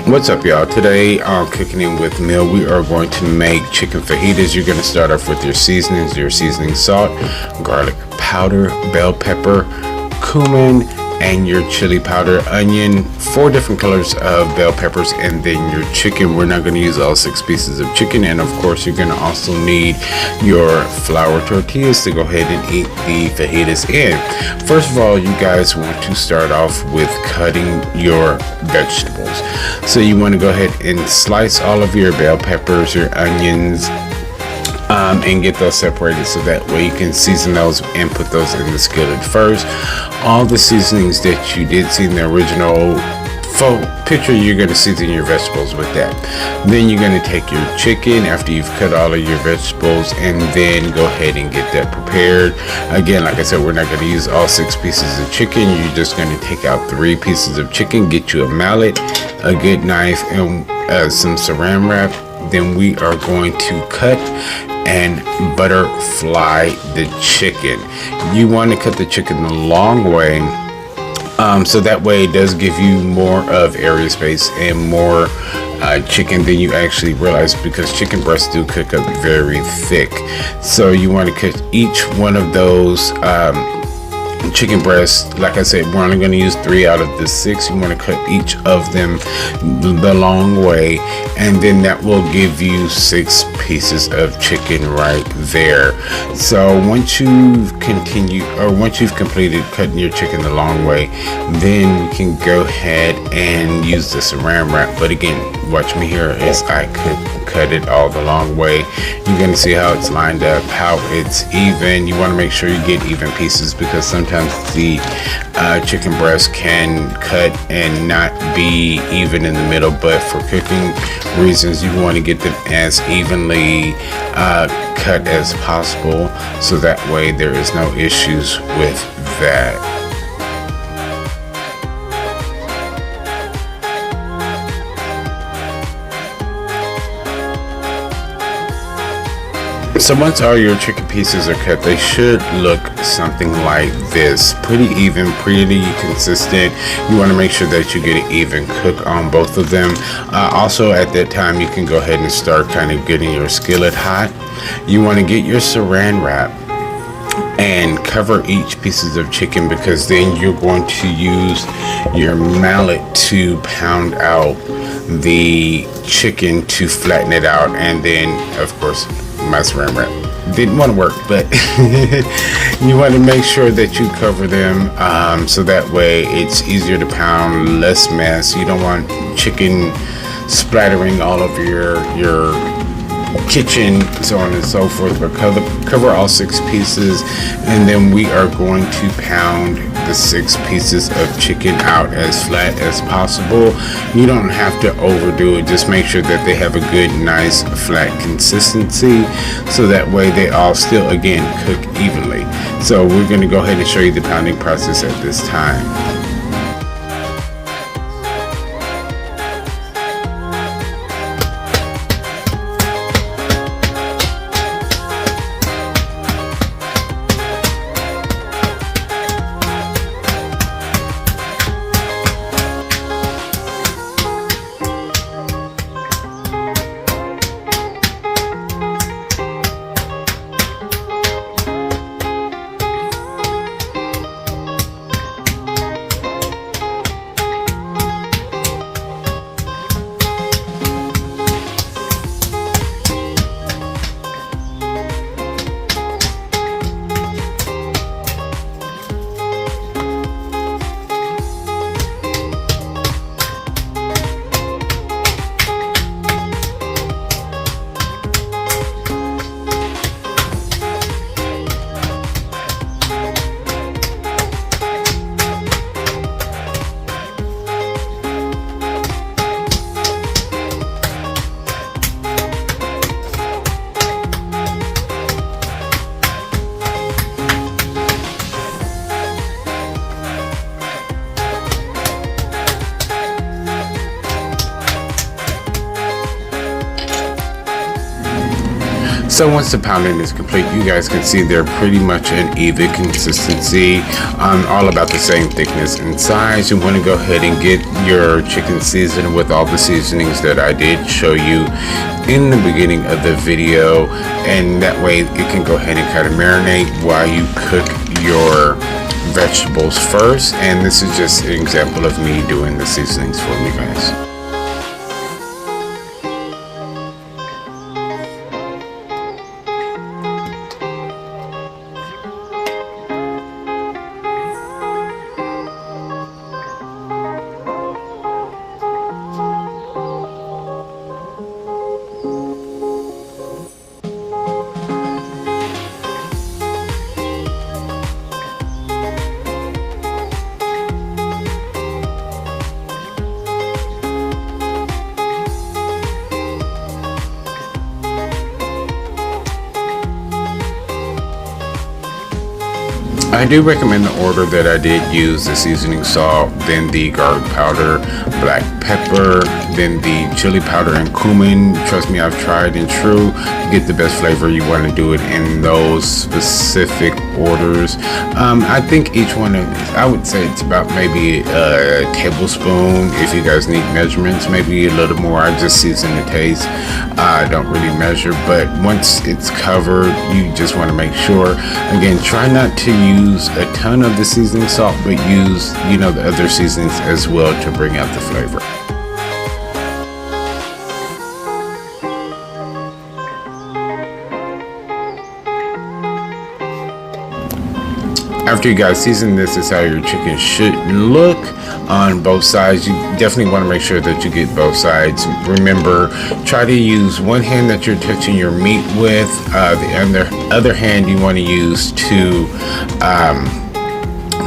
What's up, y'all? Today on Cooking In with Meal, we are going to make chicken fajitas. You're going to start off with your seasonings, salt, garlic powder, bell pepper, cumin, and your chili powder, onion, 4 different colors of bell peppers, and then your chicken. We're not going to use all 6 pieces of chicken, and of course you're going to also need your flour tortillas to go ahead and eat the fajitas in. First of all, you guys want to start off with cutting your vegetables. So you want to go ahead and slice all of your bell peppers, your onions, and get those separated so that way you can season those and put those in the skillet first. All the seasonings that you did see in the original picture, you're going to season your vegetables with that. Then you're going to take your chicken after you've cut all of your vegetables and then go ahead and get that prepared. Again, like I said, we're not going to use all 6 pieces of chicken. You're just going to take out 3 pieces of chicken, get you a mallet, a good knife, and some saran wrap. Then we are going to cut and butterfly the chicken. You want to cut the chicken the long way, so that way it does give you more of area space and more chicken than you actually realize, because chicken breasts do cook up very thick. So you want to cut each one of those chicken breasts. Like I said, we're only going to use 3 out of the 6. You want to cut each of them the long way, and then that will give you 6 pieces of chicken right there. So once you've completed cutting your chicken the long way, then you can go ahead and use the saran wrap. But again, watch me here as I cut it all the long way. You're going to see how it's lined up, how it's even. You want to make sure you get even pieces, because sometimes the chicken breast can cut and not be even in the middle, but for cooking reasons you want to get them as evenly cut as possible, so that way there is no issues with that. So once all your chicken pieces are cut, they should look something like this. Pretty even, pretty consistent. You want to make sure that you get an even cook on both of them. Also at that time, you can go ahead and start kind of getting your skillet hot. You want to get your saran wrap and cover each pieces of chicken, because then you're going to use your mallet to pound out the chicken to flatten it out. And then of course my saran wrap didn't want to work, but you want to make sure that you cover them, so that way it's easier to pound, less mess. You don't want chicken splattering all over your kitchen, so on and so forth. But cover all 6 pieces, and then we are going to pound the 6 pieces of chicken out as flat as possible. You don't have to overdo it. Just make sure that they have a good, nice, flat consistency, so that way they all still, again, cook evenly. So we're going to go ahead and show you the pounding process at this time. So once the pounding is complete, you guys can see they're pretty much an even consistency, all about the same thickness and size. You want to go ahead and get your chicken seasoned with all the seasonings that I did show you in the beginning of the video, and that way it can go ahead and kind of marinate while you cook your vegetables first. And this is just an example of me doing the seasonings for you guys. I do recommend the order that I did use: the seasoning salt, then the garlic powder, black pepper, then the chili powder and cumin. Trust me, I've tried and true to get the best flavor. You want to do it in those specific orders. I think each one, I would say it's about maybe a tablespoon. If you guys need measurements, maybe a little more. I just season the taste. I don't really measure, but once it's covered, you just want to make sure. Again, try not to use a ton of the seasoning salt, but use, the other seasonings as well to bring out the flavor. After you guys season, this is how your chicken should look on both sides. You definitely want to make sure that you get both sides. Remember, try to use one hand that you're touching your meat with. The other hand you want to use to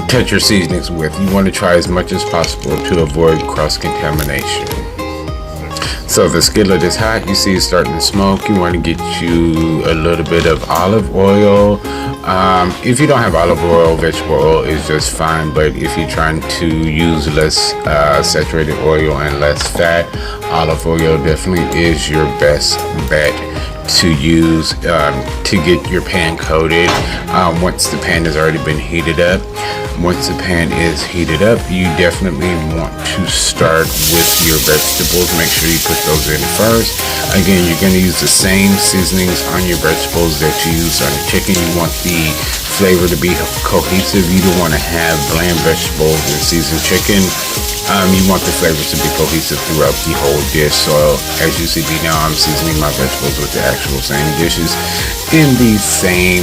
touch your seasonings with. You want to try as much as possible to avoid cross-contamination. So the skillet is hot. You see it's starting to smoke. You want to get you a little bit of olive oil. If you don't have olive oil, vegetable oil is just fine. But if you're trying to use less saturated oil and less fat, olive oil definitely is your best bet to use to get your pan coated. Once the pan has already been heated up, you definitely want to start with your vegetables. Make sure you put those in first. Again, you're going to use the same seasonings on your vegetables that you use on the chicken. You want the flavor to be cohesive. You don't want to have bland vegetables and seasoned chicken. You want the flavors to be cohesive throughout the whole dish. So as you see me now, I'm seasoning my vegetables with the actual same dishes in the same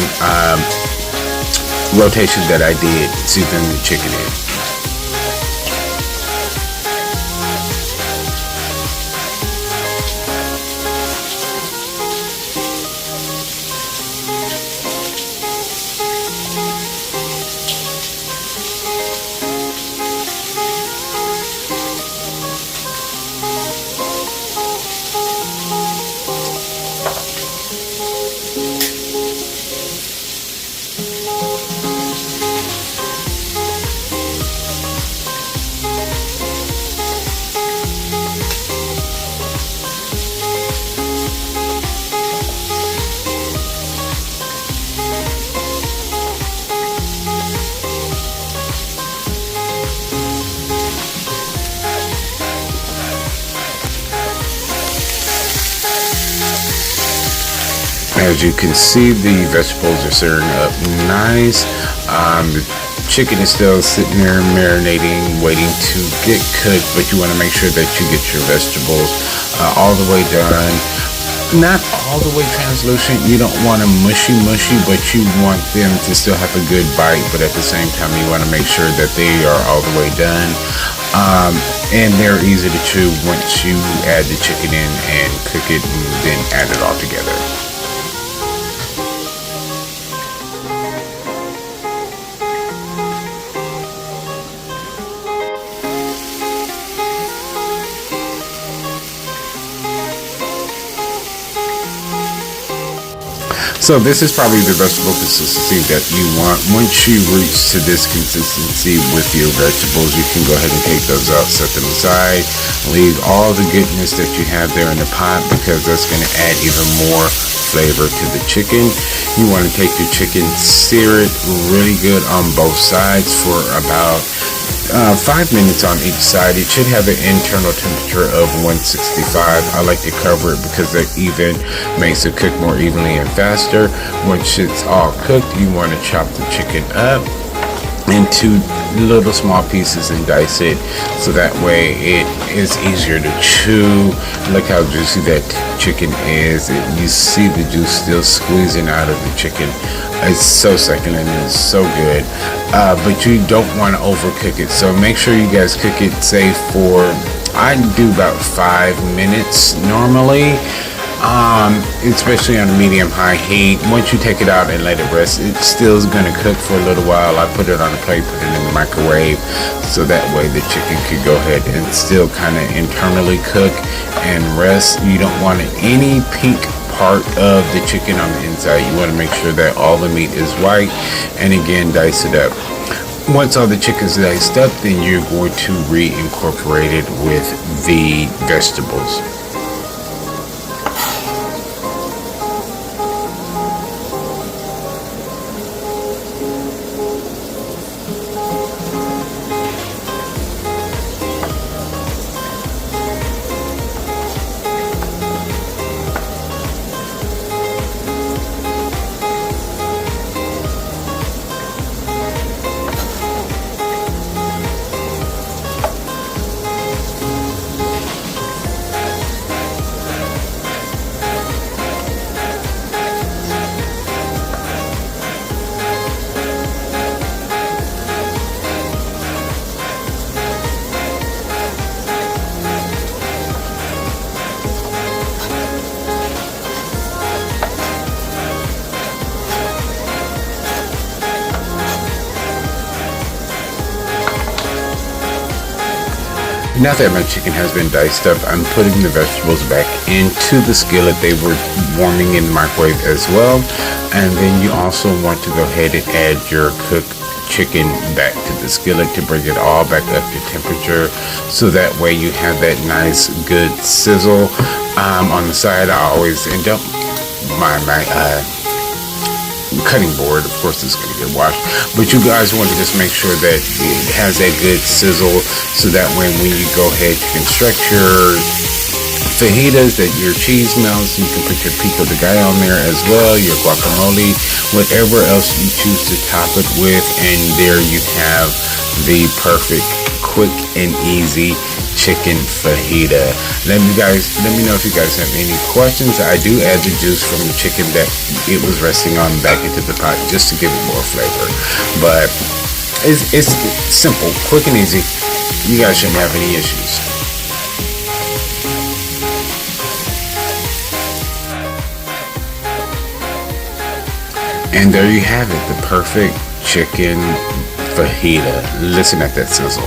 rotation that I did seasoning the chicken in. As you can see, the vegetables are searing up nice. The chicken is still sitting there marinating, waiting to get cooked, but you want to make sure that you get your vegetables all the way done. Not all the way translucent. You don't want them mushy, but you want them to still have a good bite, but at the same time you want to make sure that they are all the way done. And they're easy to chew once you add the chicken in and cook it and then add it all together. So this is probably the vegetable consistency that you want. Once you reach to this consistency with your vegetables, you can go ahead and take those out, set them aside, leave all the goodness that you have there in the pot, because that's going to add even more flavor to the chicken. You want to take your chicken, sear it really good on both sides for about 5 minutes on each side. It should have an internal temperature of 165. I like to cover it because that even makes it cook more evenly and faster. Once it's all cooked, you want to chop the chicken up into little small pieces and dice it, so that way it is easier to chew. Look how juicy that chicken is. You see the juice still squeezing out of the chicken. It's so succulent and it's so good, but you don't want to overcook it, so make sure you guys cook it, say for, I do about 5 minutes normally, especially on a medium-high heat. Once you take it out and let it rest, it still is going to cook for a little while. I put it on a plate, put it in the microwave, so that way the chicken could go ahead and still kind of internally cook and rest. You don't want any pink part of the chicken on the inside. You want to make sure that all the meat is white, and again, dice it up. Once all the chicken's diced up, then you're going to reincorporate it with the vegetables. Now that my chicken has been diced up, I'm putting the vegetables back into the skillet. They were warming in the microwave as well. And then you also want to go ahead and add your cooked chicken back to the skillet to bring it all back up to temperature, so that way you have that nice good sizzle. On the side, I always end up my cutting board, of course, is going to get washed, but you guys want to just make sure that it has that good sizzle, so that when you go ahead, you can stretch your fajitas, that your cheese melts. You can put your pico de gallo on there as well, your guacamole, whatever else you choose to top it with, and there you have the perfect, quick and easy chicken fajita. Let me know if you guys have any questions. I do add the juice from the chicken that it was resting on back into the pot, just to give it more flavor. But it's simple, quick and easy. You guys shouldn't have any issues. And there you have it, the perfect chicken fajita. Listen at that sizzle.